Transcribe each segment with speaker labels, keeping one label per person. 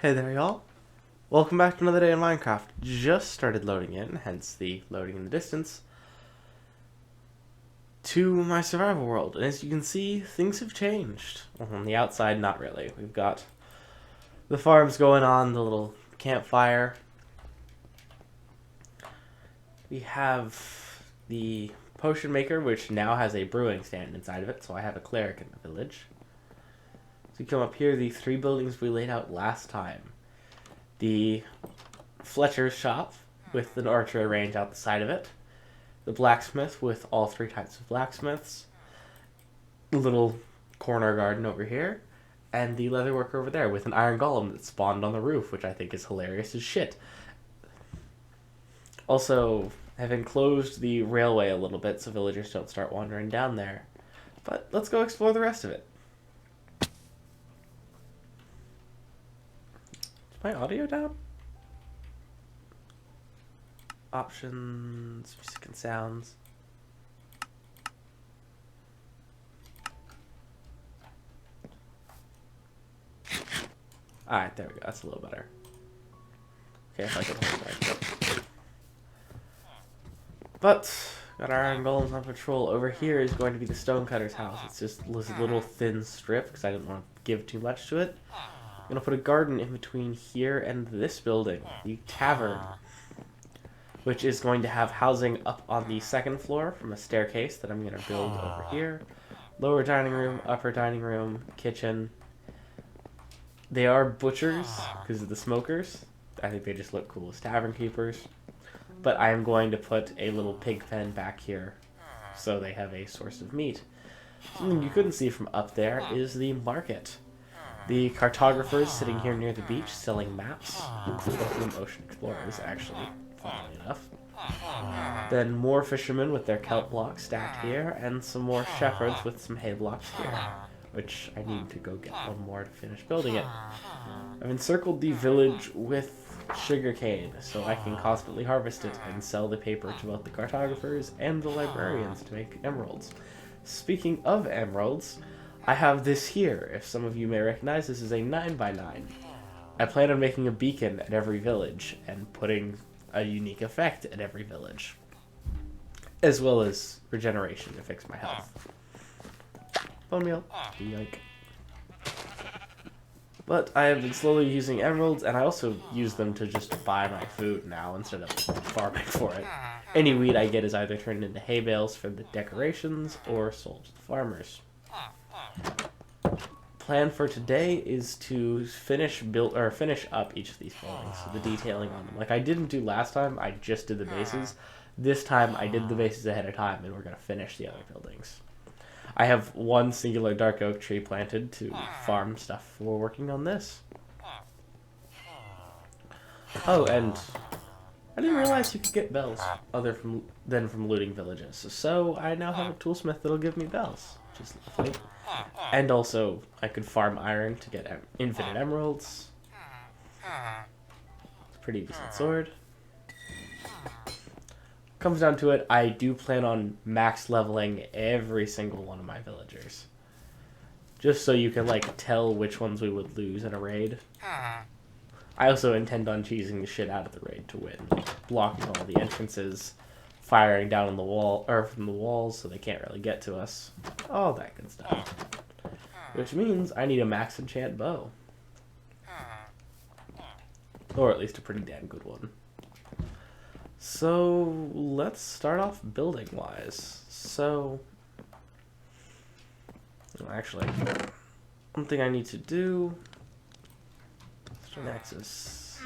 Speaker 1: Hey there, y'all. Welcome back to another day in Minecraft. Just started loading in, hence the loading in the distance, to my survival world. And as you can see, things have changed. On the outside, not really. We've got the farms going on, the little campfire. We have the potion maker, which now has a brewing stand inside of it, so I have a cleric in the village. So we come up here, the three buildings we laid out last time. The Fletcher's shop with an archery range out the side of it. The blacksmith with all three types of blacksmiths. The little corner garden over here. And the leatherworker over there with an iron golem that spawned on the roof, which I think is hilarious as shit. Also, have enclosed the railway a little bit so villagers don't start wandering down there. But let's go explore the rest of it. Is my audio down? Options, music and sounds. Alright, there we go. That's a little better. Okay, if I can hold that. But, got our iron golems on patrol. Over here is going to be the stonecutter's house. It's just this little thin strip because I didn't want to give too much to it. I'm going to put a garden in between here and this building, the tavern, which is going to have housing up on the second floor from a staircase that I'm going to build over here. Lower dining room, upper dining room, kitchen. They are butchers because of the smokers. I think they just look cool as tavern keepers. But I am going to put a little pig pen back here so they have a source of meat. Something you couldn't see from up there is the market. The cartographers sitting here near the beach selling maps, including ocean explorers, actually, funnily enough. Then more fishermen with their kelp blocks stacked here, and some more shepherds with some hay blocks here, which I need to go get one more to finish building it. I've encircled the village with sugarcane, so I can constantly harvest it and sell the paper to both the cartographers and the librarians to make emeralds. Speaking of emeralds, I have this here. If some of you may recognize, this is a 9x9. I plan on making a beacon at every village and putting a unique effect at every village, as well as regeneration to fix my health. Bone meal, yoink. But I have been slowly using emeralds, and I also use them to just buy my food now instead of farming for it. Any wheat I get is either turned into hay bales for the decorations or sold to the farmers. Plan for today is to finish up each of these buildings, so the detailing on them. Like I didn't do last time, I just did the bases. This time I did the bases ahead of time, and we're going to finish the other buildings. I have one singular dark oak tree planted to farm stuff for working on this. Oh, and I didn't realize you could get bells than from looting villages. So I now have a toolsmith that'll give me bells, which is lovely. And also, I could farm iron to get infinite emeralds. It's a pretty decent sword. Comes down to it, I do plan on max leveling every single one of my villagers. Just so you can, like, tell which ones we would lose in a raid. I also intend on cheesing the shit out of the raid to win. Blocking all the entrances, firing down on the wall, or from the walls so they can't really get to us. All that good stuff. Which means I need a max enchant bow. Or at least a pretty damn good one. So, let's start off building-wise. So, actually, one thing I need to do Nexus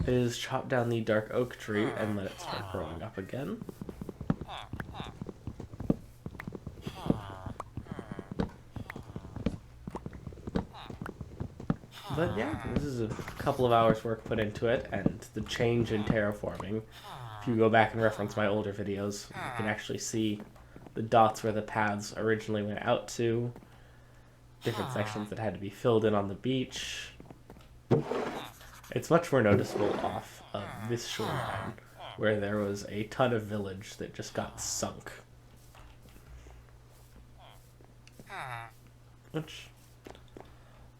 Speaker 1: is chop down the dark oak tree and let it start growing up again. But yeah, this is a couple of hours work put into it, and the change in terraforming. If you go back and reference my older videos, you can actually see the dots where the paths originally went out to, different sections that had to be filled in on the beach. It's much more noticeable off of this shoreline, where there was a ton of village that just got sunk. Which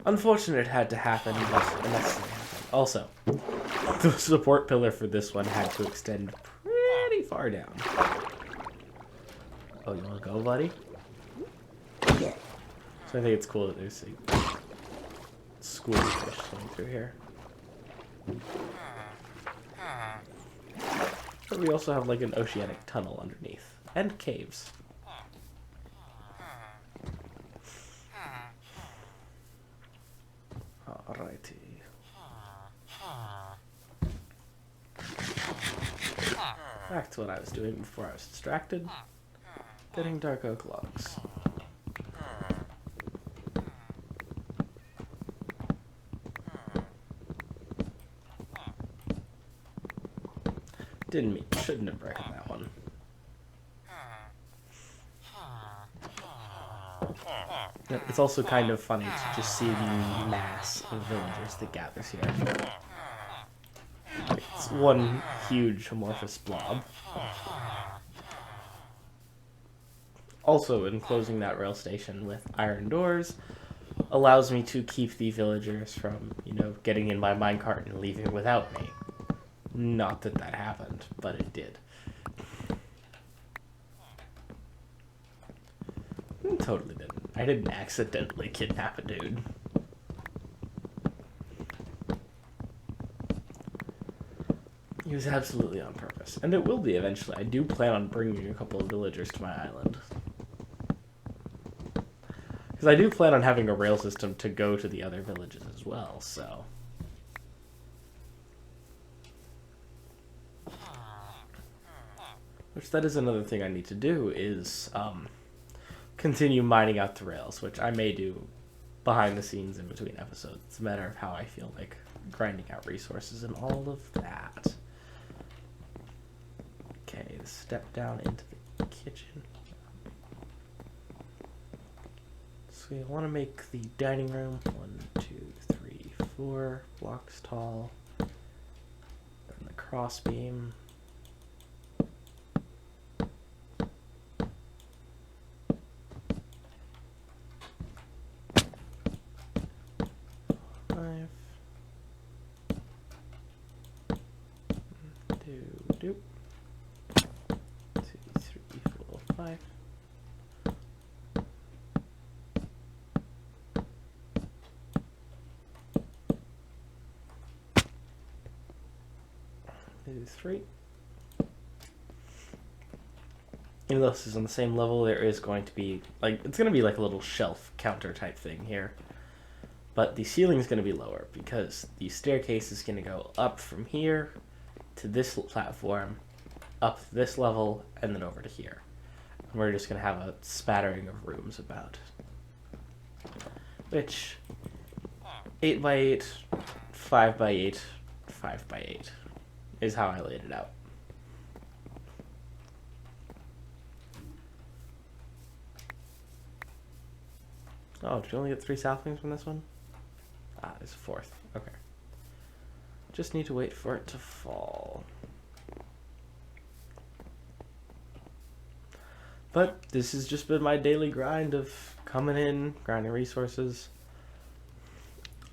Speaker 1: Unfortunate it had to happen, but it necessarily happened. Also, the support pillar for this one had to extend pretty far down. Oh, you want to go, buddy? So I think it's cool that there's a school fish swimming through here. But we also have like an oceanic tunnel underneath. And caves. Alrighty. Back to what I was doing before I was distracted. Getting dark oak logs. Didn't mean, shouldn't have broken that one. It's also kind of funny to just see the mass of villagers that gathers here. It's one huge amorphous blob. Also, enclosing that rail station with iron doors allows me to keep the villagers from, you know, getting in my minecart and leaving without me. Not that that happened, but it did. Totally didn't. I didn't accidentally kidnap a dude. He was absolutely on purpose. And it will be eventually. I do plan on bringing a couple of villagers to my island. Because I do plan on having a rail system to go to the other villages as well, so... Which that is another thing I need to do, is continue mining out the rails, which I may do behind the scenes in between episodes. It's a matter of how I feel like grinding out resources and all of that. Okay, step down into the kitchen. So we want to make the dining room 1, 2, 3, 4 blocks tall. Then the crossbeam. Three. Even though this is on the same level, there is going to be, like, it's going to be like a little shelf counter type thing here. But the ceiling is going to be lower because the staircase is going to go up from here to this platform, up this level, and then over to here. And we're just going to have a spattering of rooms about. Which, 8x8, 5x8, 5x8 is how I laid it out. Oh, did you only get 3 saplings from this one? Ah, there's a 4th. Okay. Just need to wait for it to fall. But this has just been my daily grind of coming in, grinding resources.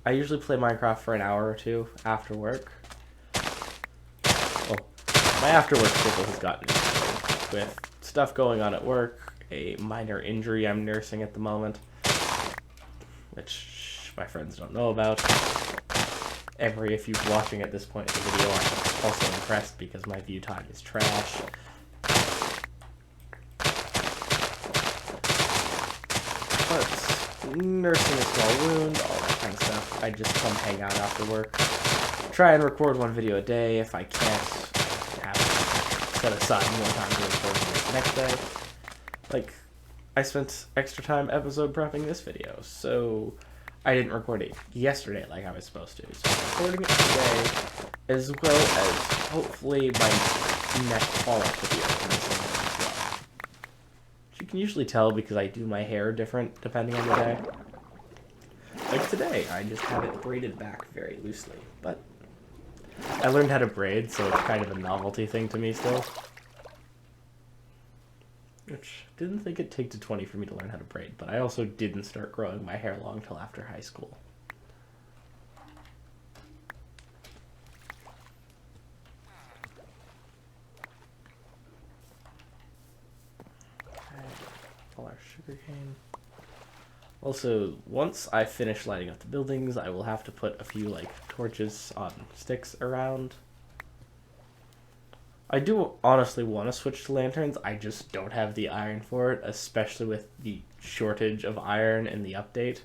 Speaker 1: I usually play Minecraft for an hour or 2 after work. Well, my after work schedule has gotten with stuff going on at work, a minor injury I'm nursing at the moment, which my friends don't know about. Emery, if you're watching at this point in the video, I'm also impressed because my view time is trash. But nursing a small wound, all that kind of stuff. I just come hang out after work. Try and record 1 video a day. If I can't, have to set aside more time to record the next day. Like, I spent extra time episode prepping this video, so I didn't record it yesterday like I was supposed to. So I'm recording it today, as well as hopefully my next follow-up video for this one as well. Which you can usually tell because I do my hair different depending on the day. Like today, I just have it braided back very loosely, but I learned how to braid, so it's kind of a novelty thing to me still. Which, didn't think it'd take to 20 for me to learn how to braid, but I also didn't start growing my hair long till after high school. sugarcane. Also, once I finish lighting up the buildings, I will have to put a few, like, torches on sticks around. I do honestly want to switch to lanterns, I just don't have the iron for it, especially with the shortage of iron in the update.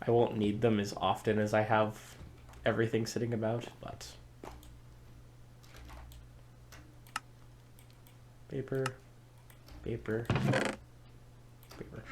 Speaker 1: I won't need them as often as I have everything sitting about, but... Paper, paper, paper.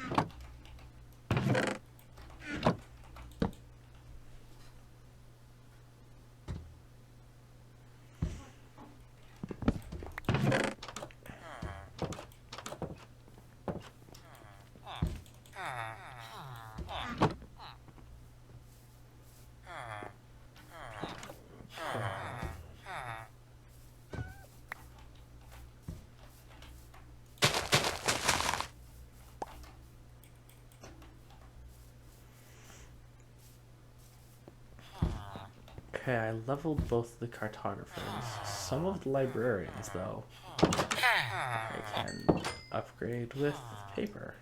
Speaker 1: Okay, I leveled both the cartographers. Some of the librarians, though, I can upgrade with paper.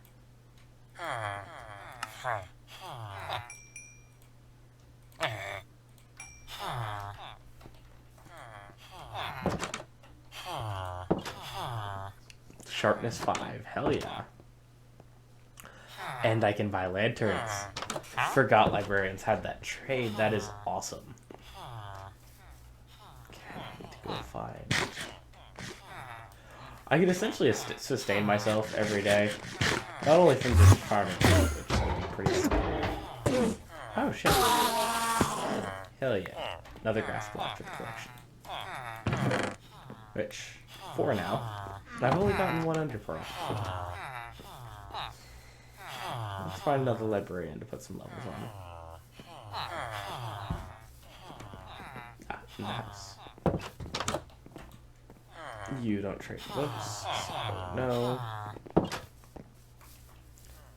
Speaker 1: Sharpness 5, hell yeah. And I can buy lanterns. Forgot librarians had that trade, that is awesome. Okay, I need to go find... I can essentially sustain myself every day. Not only from just farming, which would be pretty simple. Oh shit. Hell yeah. Another grass block for the collection. Which, 4 now. And I've only gotten 1 under pearl. Let's find another librarian to put some levels on. Ah, in the house. You don't trade books, so no.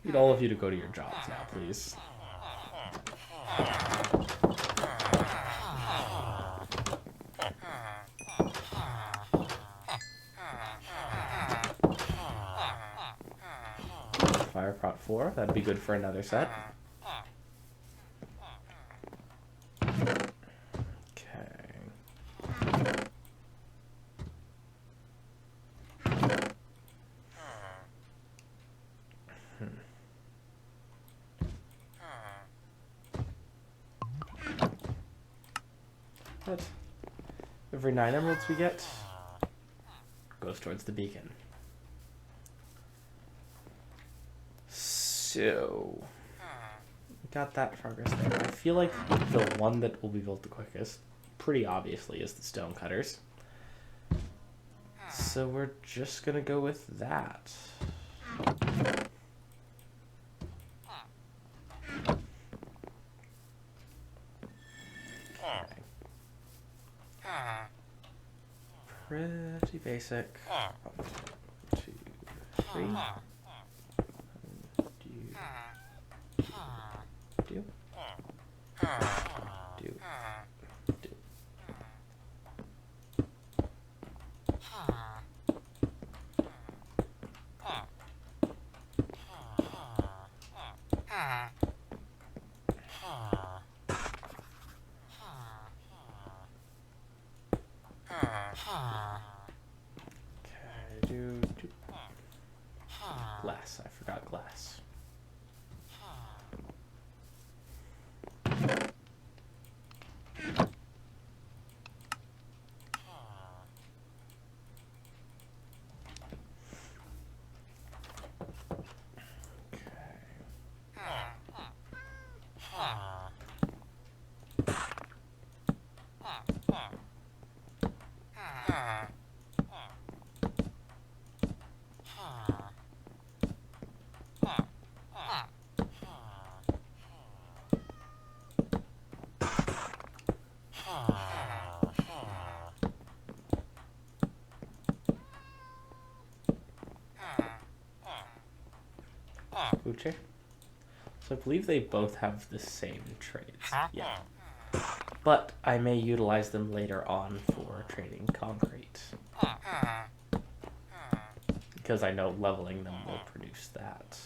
Speaker 1: Need all of you to go to your jobs now, please. Fire pot 4, that'd be good for another set. But every 9 emeralds we get goes towards the beacon. So, got that progress there. I feel like the one that will be built the quickest, pretty obviously, is the stone cutters. So we're just gonna go with that. Pretty basic. 1, 2, 3. Do. Glass. I forgot glass. Uche. So I believe they both have the same trades. Yeah. But I may utilize them later on for trading concrete. because I know leveling them will produce that.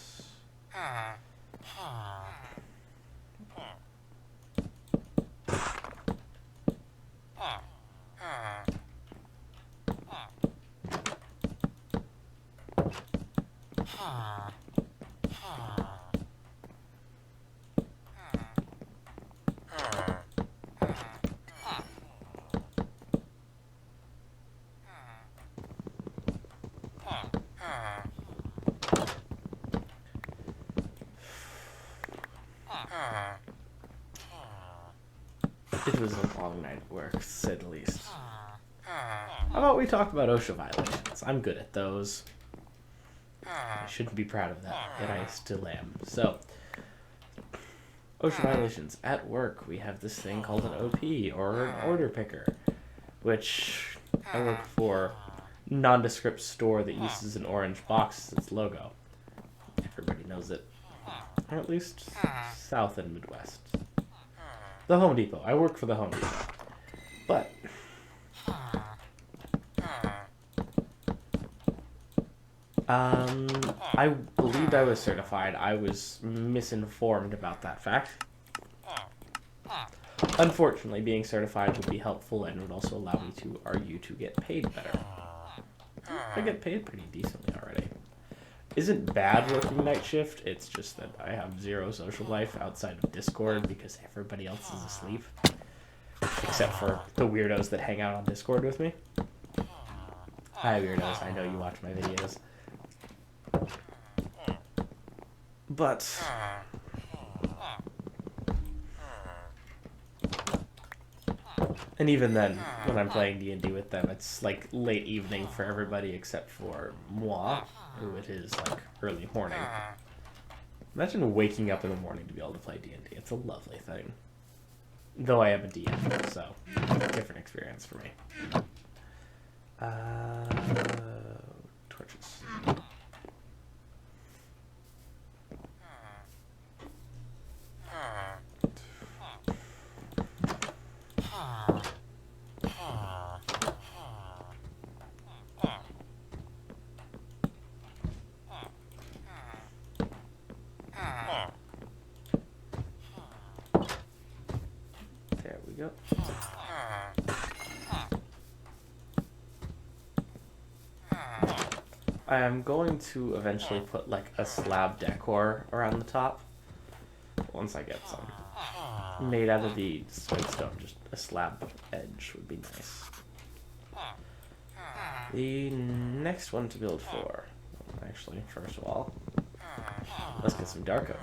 Speaker 1: It was a long night of work, to say the least. How about we talk about OSHA violations? I'm good at those. I shouldn't be proud of that, yet I still am. So, OSHA violations. At work, we have this thing called an OP, or an order picker, which I work for a nondescript store that uses an orange box as its logo. Everybody knows it. Or at least South and Midwest. The Home Depot. I work for the Home Depot. But I believed I was certified. I was misinformed about that fact. Unfortunately, being certified would be helpful and would also allow me to argue to get paid better. I get paid pretty decently already. Isn't bad working night shift, it's just that I have zero social life outside of Discord because everybody else is asleep. Except for the weirdos that hang out on Discord with me. Hi weirdos, I know you watch my videos. But and even then, when I'm playing D&D with them, it's like late evening for everybody except for moi, who it is like early morning. Imagine waking up in the morning to be able to play D&D. It's a lovely thing. Though I am a DM, so different experience for me. Torches. There we go. I am going to eventually put like a slab decor around the top. Once I get some made out of the straight stone, just a slab edge would be nice. The next one to build for, actually, first of all, let's get some dark oak.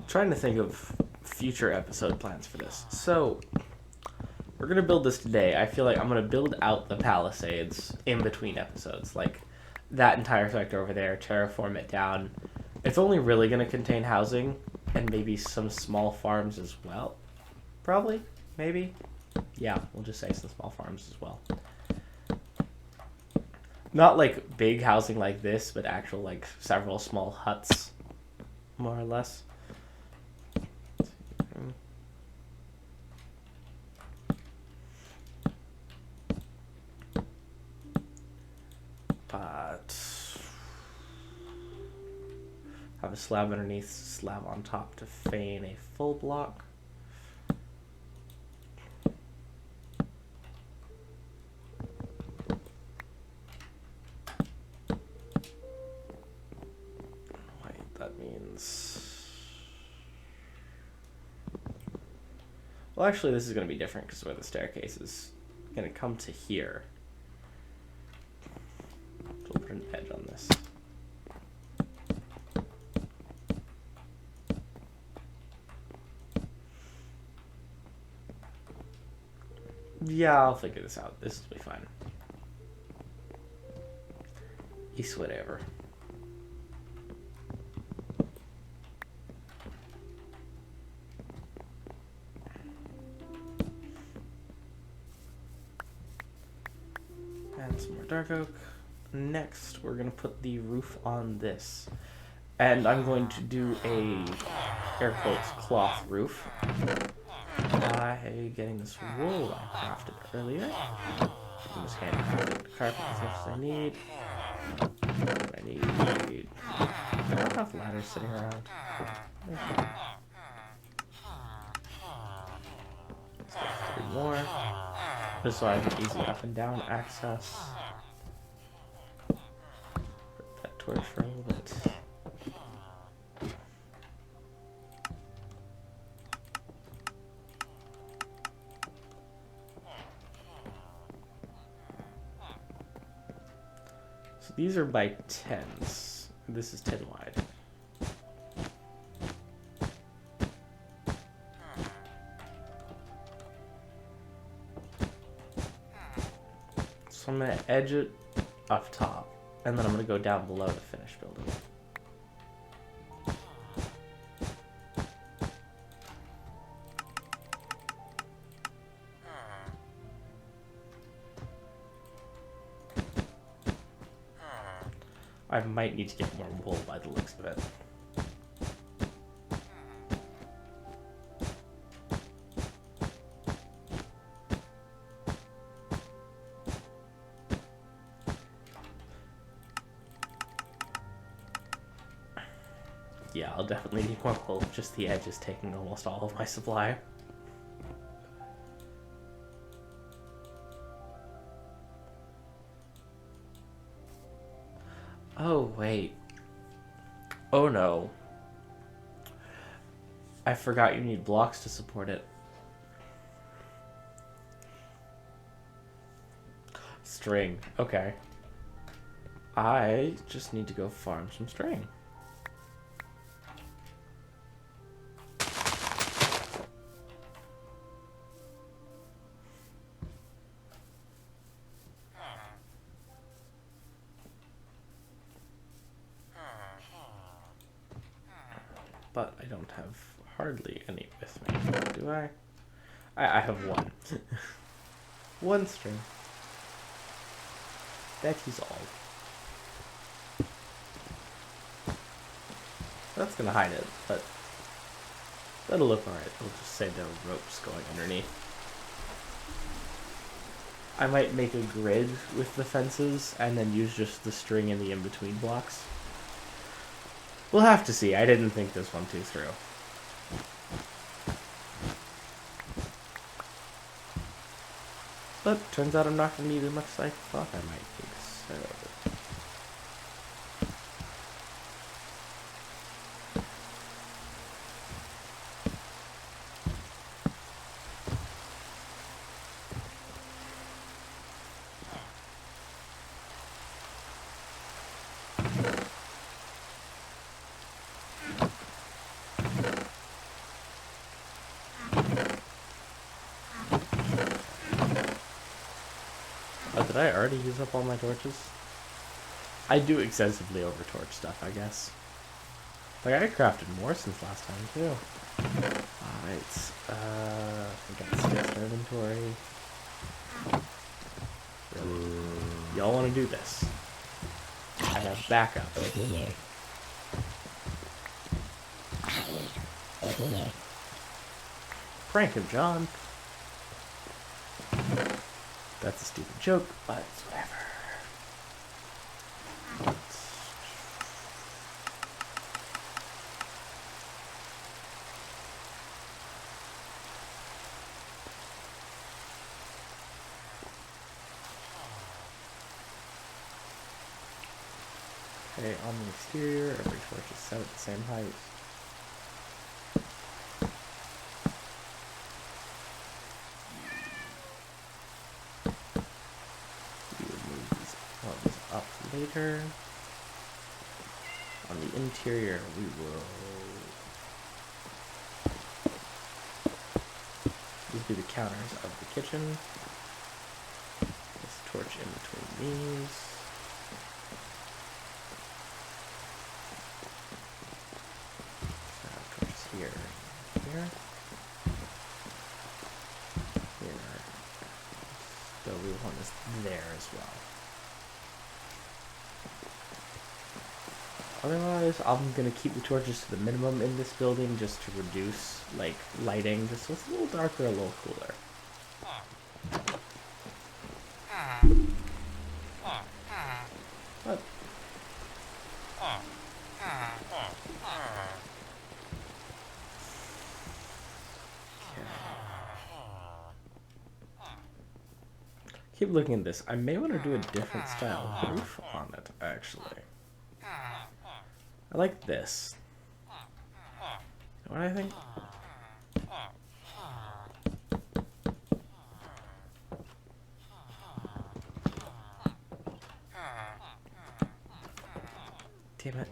Speaker 1: Trying to think of future episode plans for this. So, we're going to build this today. I feel like I'm going to build out the Palisades in between episodes. Like, that entire sector over there, terraform it down. It's only really going to contain housing and maybe some small farms as well. Probably. Maybe. Yeah, we'll just say some small farms as well. Not like big housing like this, but actual like several small huts, more or less. But have a slab underneath, slab on top to feign a full block. Wait, that means... Well, actually, this is going to be different because where the staircase is going to come to here. So we'll put an edge on this. Yeah, I'll figure this out. This will be fine. East whatever. some more dark oak. Next, we're going to put the roof on this. And I'm going to do a, air quotes, cloth roof by getting this wool I crafted earlier. I'm just handcrafted carpet as much as I need. What I need. I don't have ladders sitting around. Okay. Let's get 3 more. Just so I have easy up and down access. Put that torch for a little bit. So these are by 10s. This is 10 wide. So I'm going to edge it up top, and then I'm going to go down below to finish building it. I might need to get more wool by the looks of it. Yeah, I'll definitely need more wool. Just the edge is taking almost all of my supply. Oh, wait. Oh, no. I forgot you need blocks to support it. String. Okay. I just need to go farm some string. But I don't have hardly any with me, do I? I have one. One string. That is all. That's gonna hide it, but that'll look alright. It'll just say there are ropes going underneath. I might make a grid with the fences and then use just the string in the in-between blocks. We'll have to see. I didn't think this one too through. But turns out I'm not going to need as much as I thought I might need, so... Oh, did I already use up all my torches? I do excessively overtorch stuff, I guess. Like, I crafted more since last time, too. Alright, I got 6 in inventory. Really? Y'all want to do this? I have backup. Prank him, John. That's a stupid joke, but it's whatever. Okay, on the exterior, every torch is set at the same height. We will move these ones up later. On the interior, we will... These will be the counters of the kitchen. This torch in between these. Here, here, here. So we want this there as well. Otherwise, I'm gonna keep the torches to the minimum in this building just to reduce like lighting, just so it's a little darker, a little cooler. But keep looking at this. I may want to do a different style roof on it, actually. I like this. What do I think? Damn it.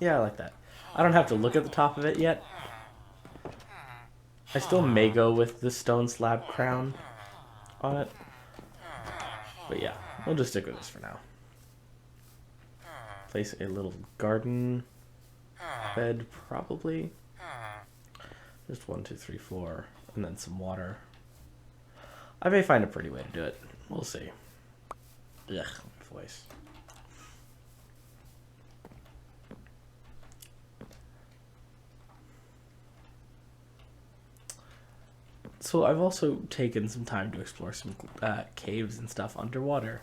Speaker 1: Yeah, I like that. I don't have to look at the top of it yet. I still may go with the stone slab crown on it. But yeah, we'll just stick with this for now. Place a little garden bed, probably. Just 1, 2, 3, 4, and then some water. I may find a pretty way to do it. We'll see. Ugh, my voice. So I've also taken some time to explore some caves and stuff underwater.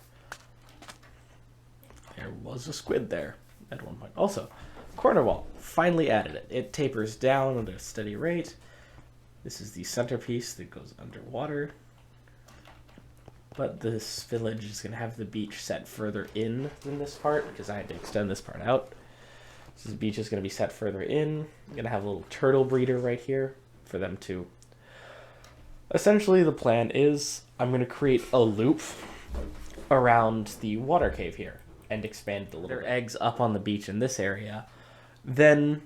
Speaker 1: There was a squid there at one point. Also, corner wall. Finally added it. It tapers down at a steady rate. This is the centerpiece that goes underwater. But this village is going to have the beach set further in than this part because I had to extend this part out. So the beach is going to be set further in. I'm going to have a little turtle breeder right here for them to... Essentially, the plan is I'm going to create a loop around the water cave here and expand the little eggs up on the beach in this area. Then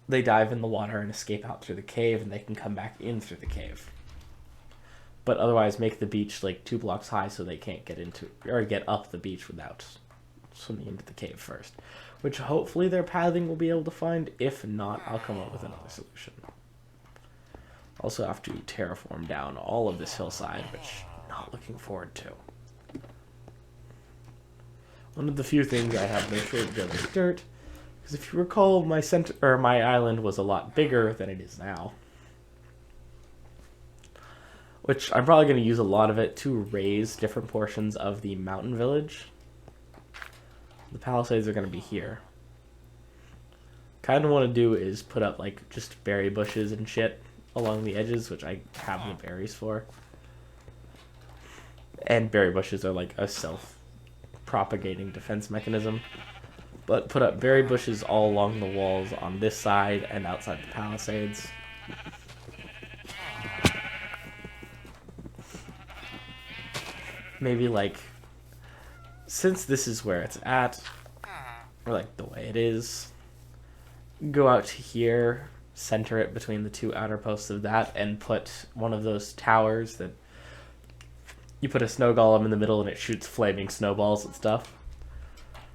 Speaker 1: they dive in the water and escape out through the cave, and they can come back in through the cave. But otherwise, make the beach like 2 blocks high so they can't get into or get up the beach without swimming into the cave first. Which hopefully their pathing will be able to find. If not, I'll come up with another solution. Also have to terraform down all of this hillside, which I'm not looking forward to. One of the few things I have no shortage of is dirt, because if you recall, my island was a lot bigger than it is now. Which I'm probably going to use a lot of it to raise different portions of the mountain village. The palisades are going to be here. Kind of want to do is put up like just berry bushes and shit along the edges, which I have the berries for. And berry bushes are like a self-propagating defense mechanism. But put up berry bushes all along the walls on this side and outside the palisades. Maybe like, since this is where it's at, or like the way it is, go out to here, center it between the 2 outer posts of that, and put one of those towers that you put a snow golem in the middle and it shoots flaming snowballs and stuff.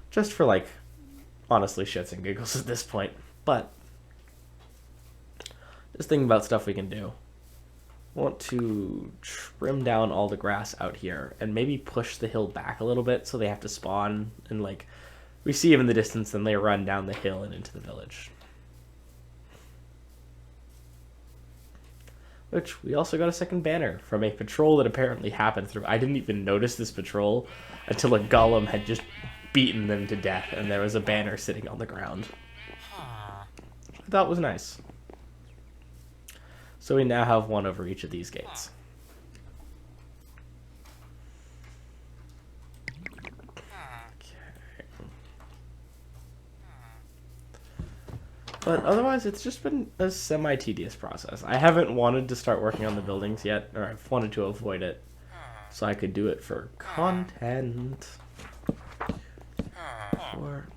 Speaker 1: Just for like, honestly, shits and giggles at this point. But just thinking about stuff we can do. I want to trim down all the grass out here and maybe push the hill back a little bit so they have to spawn and like we see them in the distance and they run down the hill and into the village. Which, we also got a second banner from a patrol that apparently happened through. I didn't even notice this patrol until a golem had just beaten them to death and there was a banner sitting on the ground. Which I thought was nice. So we now have one over each of these gates. Okay. But otherwise, it's just been a semi-tedious process. I haven't wanted to start working on the buildings yet, or I've wanted to avoid it, so I could do it for content. Or...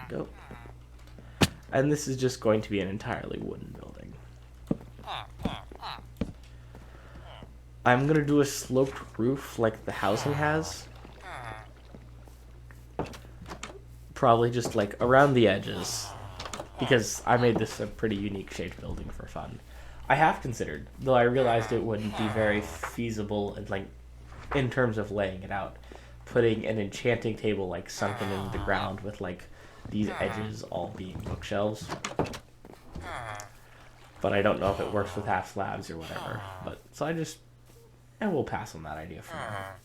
Speaker 1: go. And this is just going to be an entirely wooden building. I'm going to do a sloped roof like the housing has. Probably just like around the edges, because I made this a pretty unique shaped building for fun. I have considered, though I realized it wouldn't be very feasible and like in terms of laying it out, putting an enchanting table like sunken into the ground with like these edges all being bookshelves. But I don't know if it works with half slabs or whatever. But so and we'll pass on that idea for now.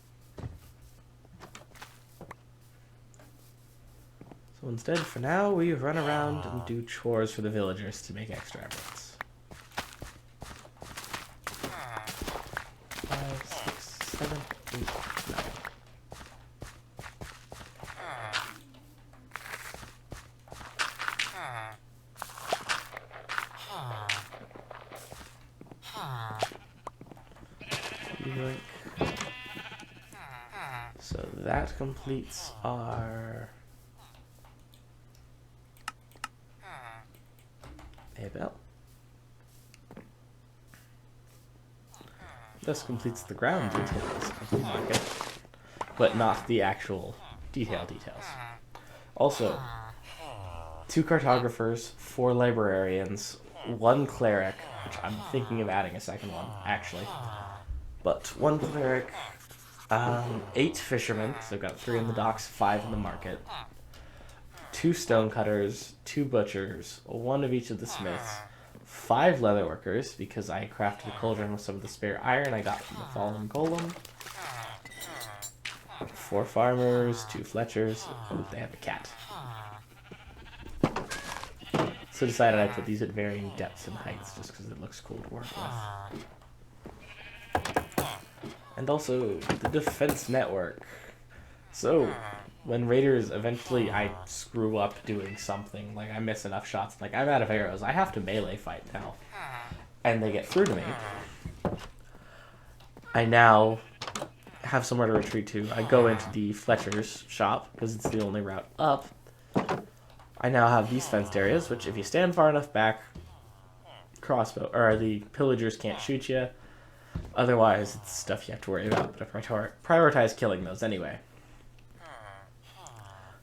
Speaker 1: So instead, for now, we run around and do chores for the villagers to make extra efforts. 5, 6, 7, 8, 9. So that completes our bell. This completes the ground details of the market, but not the actual details. Also, 2 cartographers, 4 librarians, 1 cleric, which I'm thinking of adding a second one, actually. But 1 cleric, 8 fishermen, so I've got 3 in the docks, 5 in the market, 2 stonecutters, 2 butchers, 1 of each of the smiths, 5 leatherworkers, because I crafted a cauldron with some of the spare iron I got from the fallen golem, 4 farmers, 2 fletchers. Oh, they have a cat. So decided I put these at varying depths and heights just because it looks cool to work with. And also the defense network. So when raiders eventually I screw up doing something, like I miss enough shots, like I'm out of arrows, I have to melee fight now, and they get through to me, I now have somewhere to retreat to. I go into the Fletcher's shop because it's the only route up. I now have these fenced areas, which if you stand far enough back, the pillagers can't shoot you. Otherwise, it's stuff you have to worry about, but I prioritize killing those anyway.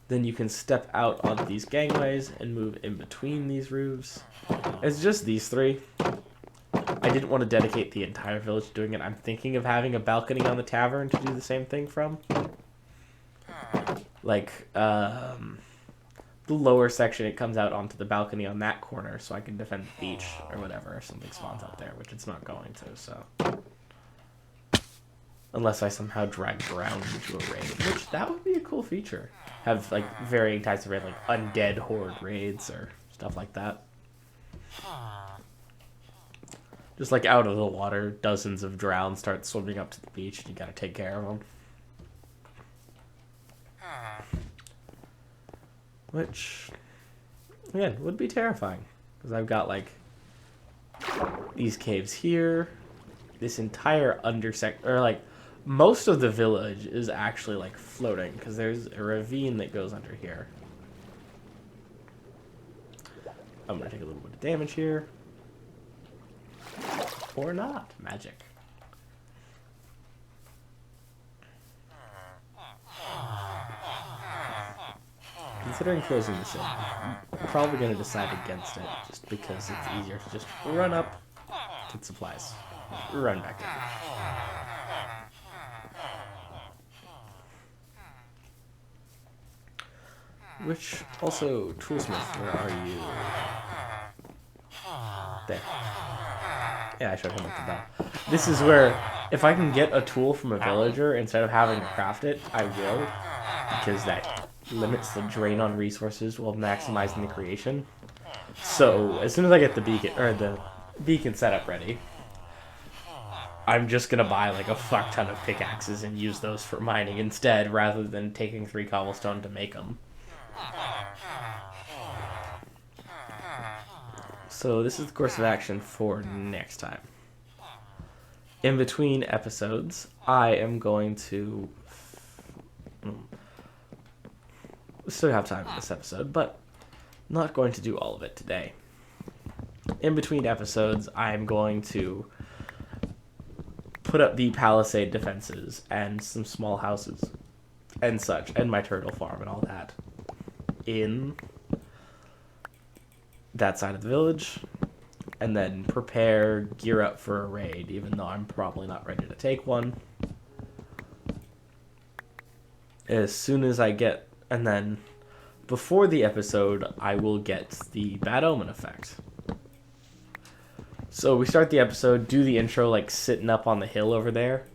Speaker 1: Then you can step out onto these gangways and move in between these roofs. It's just these 3. I didn't want to dedicate the entire village to doing it. I'm thinking of having a balcony on the tavern to do the same thing from. Like, the lower section, it comes out onto the balcony on that corner, so I can defend the beach or whatever if something spawns out there, which it's not going to, so. Unless I somehow drag ground into a raid, which that would be a cool feature. Have like varying types of raid, like undead horde raids or stuff like that. Just like out of the water, dozens of drowned start swimming up to the beach, and you gotta take care of them. Which, again, would be terrifying. Because I've got like these caves here, this entire most of the village is actually like floating because there's a ravine that goes under here. I'm gonna take a little bit of damage here. Or not. Magic. Considering closing this in, I'm probably gonna decide against it just because it's easier to just run up, get supplies, run back down. Which, also, Toolsmith, where are you? There. Yeah, I showed him at the bell. This is where, if I can get a tool from a villager instead of having to craft it, I will. Because that limits the drain on resources while maximizing the creation. So, as soon as I get the beacon setup ready, I'm just gonna buy like a fuck ton of pickaxes and use those for mining instead, rather than taking 3 cobblestone to make them. So this is the course of action for next time. In between episodes, I am going to still have time in this episode, but not going to do all of it today. In between episodes, I'm going to put up the palisade defenses and some small houses and such, and my turtle farm and all that in that side of the village, and then gear up for a raid, even though I'm probably not ready to take one. As soon as I get, and then before the episode, I will get the Bad Omen effect. So we start the episode, do the intro like sitting up on the hill over there,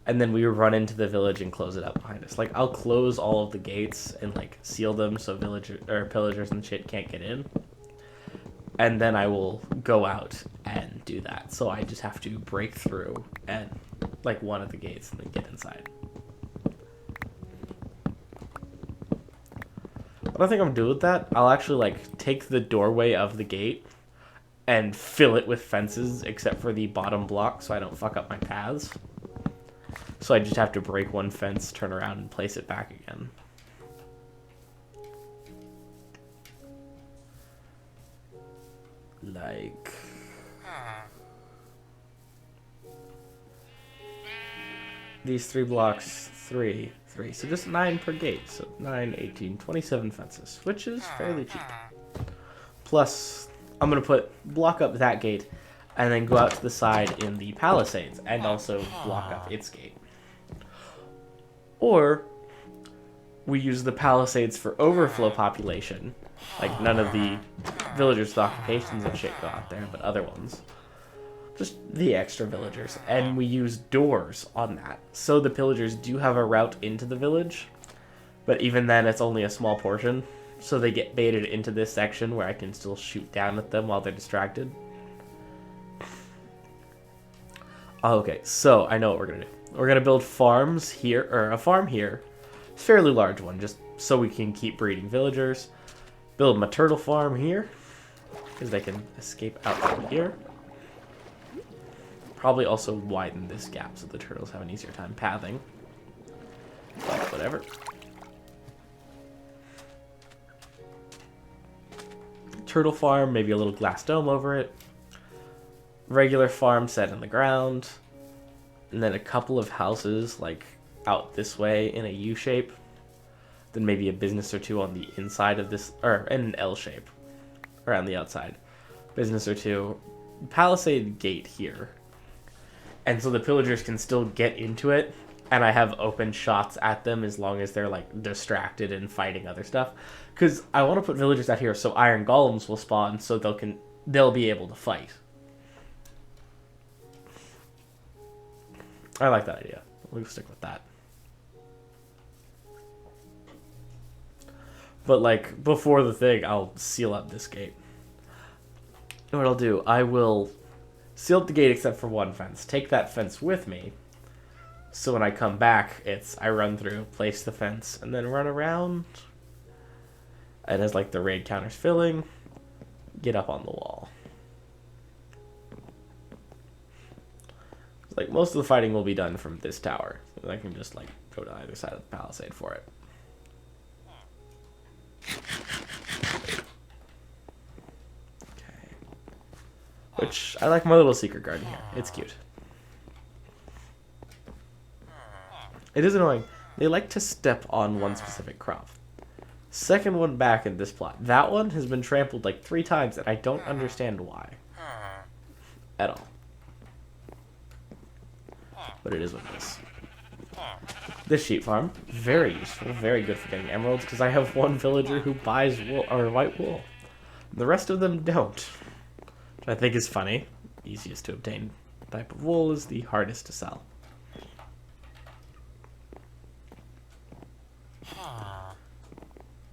Speaker 1: and then we run into the village and close it up behind us. Like, I'll close all of the gates and like seal them so pillagers and shit can't get in. And then I will go out and do that. So I just have to break through and like one of the gates and then get inside. What I think I'm doing with that, I'll actually like take the doorway of the gate and fill it with fences except for the bottom block so I don't fuck up my paths. So I just have to break one fence, turn around, and place it back again. Like... these 3 blocks, 3. So just 9 per gate. So 9, 18, 27 fences, which is fairly cheap. Plus, I'm going to block up that gate and then go out to the side in the palisades and also block up its gate. Or we use the palisades for overflow population. Like, none of the villagers with occupations and shit go out there, but other ones. Just the extra villagers. And we use doors on that. So the pillagers do have a route into the village, but even then it's only a small portion. So they get baited into this section where I can still shoot down at them while they're distracted. Okay, so I know what we're going to do. We're going to build farms here, or a farm here. A fairly large one, just so we can keep breeding villagers. Build my turtle farm here, because they can escape out from here. Probably also widen this gap so the turtles have an easier time pathing. But whatever. Turtle farm, maybe a little glass dome over it. Regular farm set in the ground. And then a couple of houses, like, out this way in a U shape. Then maybe a business or two on the inside of this, or in an L shape. Around the outside. Business or two. Palisade gate here. And so the pillagers can still get into it. And I have open shots at them as long as they're, like, distracted and fighting other stuff. Because I want to put villagers out here so iron golems will spawn so they'll be able to fight. I like that idea. We'll stick with that. But, like, before the thing, I'll seal up this gate. And what I'll do, I will seal up the gate except for one fence. Take that fence with me. So when I come back, I run through, place the fence, and then run around. And as, like, the raid counter's filling, get up on the wall. Like, most of the fighting will be done from this tower. So I can just, like, go to either side of the palisade for it. Okay. Which, I like my little secret garden here. It's cute. It is annoying. They like to step on one specific crop. Second one back in this plot. That one has been trampled like 3 times, and I don't understand why. At all. But it is what it is. This sheep farm, very useful, very good for getting emeralds, because I have one villager who buys wool, or white wool. The rest of them don't. Which I think is funny. Easiest to obtain type of wool is the hardest to sell.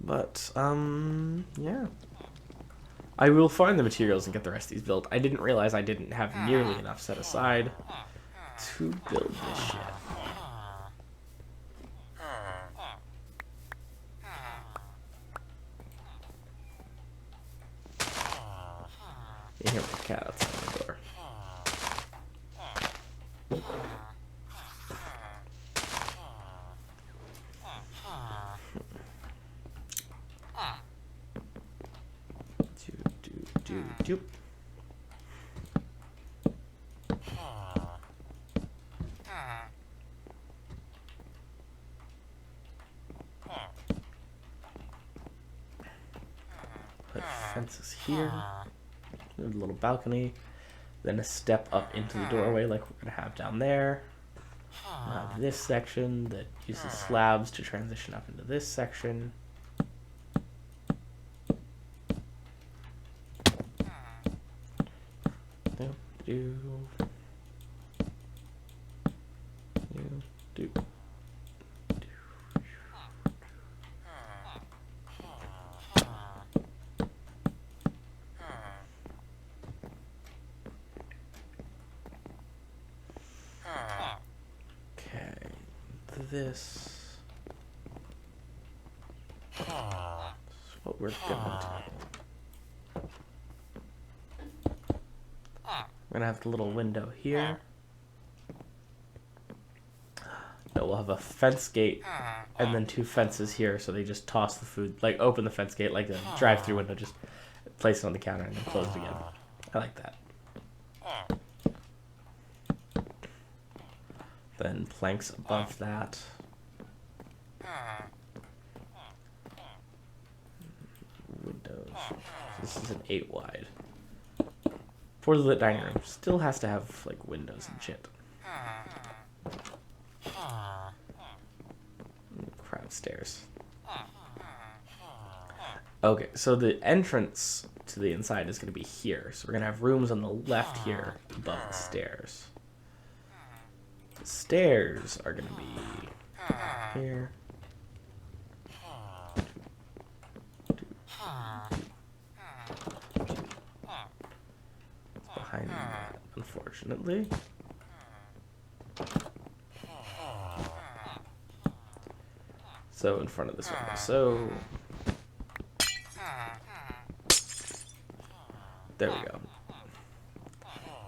Speaker 1: But, yeah. I will find the materials and get the rest of these built. I didn't realize I didn't have nearly enough set aside to build this shit. You hear my cat outside the door. doop. Put fences here. A little balcony. Then a step up into the doorway like we're going to have down there. We'll have this section that uses slabs to transition up into this section. Do. Okay, this is what we're going to do. We're gonna have the little window here. No, we'll have a fence gate and then two fences here, so they just toss the food, like open the fence gate like a drive-through window, just place it on the counter and then close it again. I like that. Then planks above that. Windows. This is an 8 wide. For the lit dining room, still has to have like windows and shit. Crowd stairs. Okay, so the entrance to the inside is going to be here. So we're going to have rooms on the left here above the stairs. The stairs are going to be here. Behind that, unfortunately. So in front of this one. So there we go.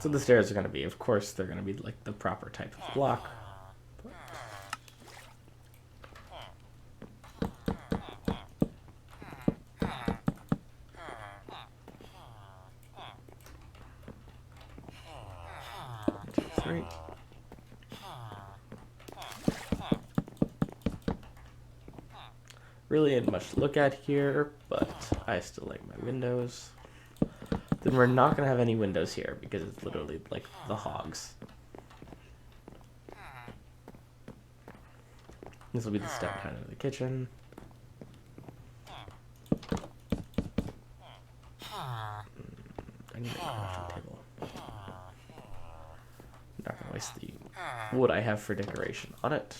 Speaker 1: So the stairs are going to be, of course, they're going to be like the proper type of block. One, two, three. Really ain't much to look at here, but I still like my windows. Then we're not going to have any windows here because it's literally like the hogs. This will be the step kind of the kitchen. I need a crafting table. I'm not going to waste the wood I have for decoration on it.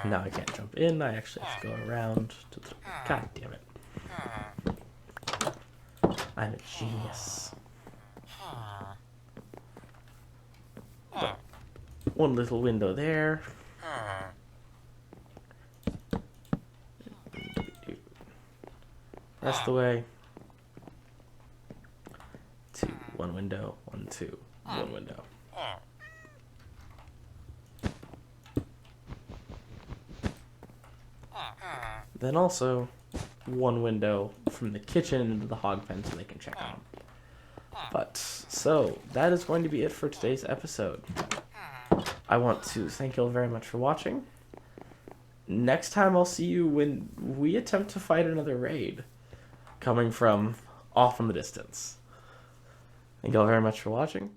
Speaker 1: Now I can't jump in, I actually have to go around to the... God damn it. I'm a genius. But one little window there. Rest the way. Two, one window, one, two, one window. Then also one window from the kitchen into the hog pen so they can check on them. But so that is going to be it for today's episode. I want to thank you all very much for watching. Next time I'll see you when we attempt to fight another raid coming from off in the distance. Thank you all very much for watching.